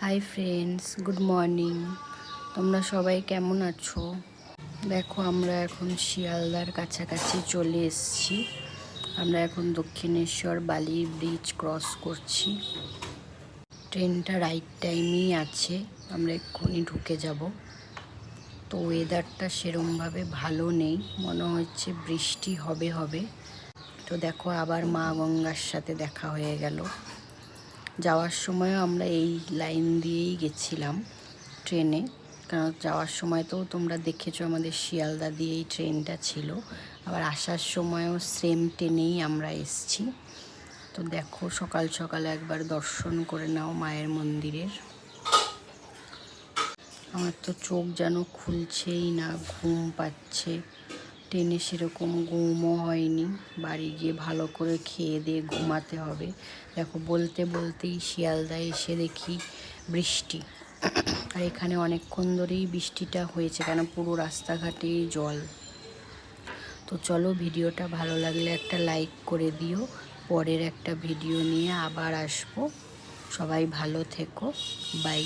Hi friends, good morning. তোমরা সবাই কেমন আছো? দেখো, আমরা এখন শিয়ালদার কাছাকাছি চলে এসেছি। আমরা এখন দক্ষিণেশ্বর বালি ব্রিজ ক্রস করছি। ট্রেনটা রাইট টাইমেই আছে, আমরা এক্ষুনি ঢুকে যাব। তো ওয়েদারটা সেরমভাবে ভালো নেই, মনে হচ্ছে বৃষ্টি হবে। তো দেখো, আবার মা গঙ্গার সাথে দেখা হয়ে গেল। যাওয়ার সময়ও আমরা এই লাইন দিয়েই গেছিলাম ট্রেনে, কারণ যাওয়ার সময় তো তোমরা দেখেছো আমাদের শিয়ালদা দিয়েই ট্রেনটা ছিল, আবার আসার সময়ও সেম ট্রেনেই আমরা এসছি। তো দেখো, সকাল সকাল একবার দর্শন করে নাও মায়ের মন্দিরের। আমার তো চোখ যেন খুলছেই না, ঘুম পাচ্ছে। ট্রেনে সেরকম ঘুমও হয়নি, বাড়ি গিয়ে ভালো করে খেয়ে দিয়ে ঘুমাতে হবে। দেখো, বলতে বলতেই শিয়ালদায় এসে দেখি বৃষ্টি। আর এখানে অনেকক্ষণ ধরেই বৃষ্টিটা হয়েছে, কেন পুরো রাস্তাঘাটেই জল। তো চলো, ভিডিওটা ভালো লাগলে একটা লাইক করে দিও। পরের একটা ভিডিও নিয়ে আবার আসবো। সবাই ভালো থেকো, বাই।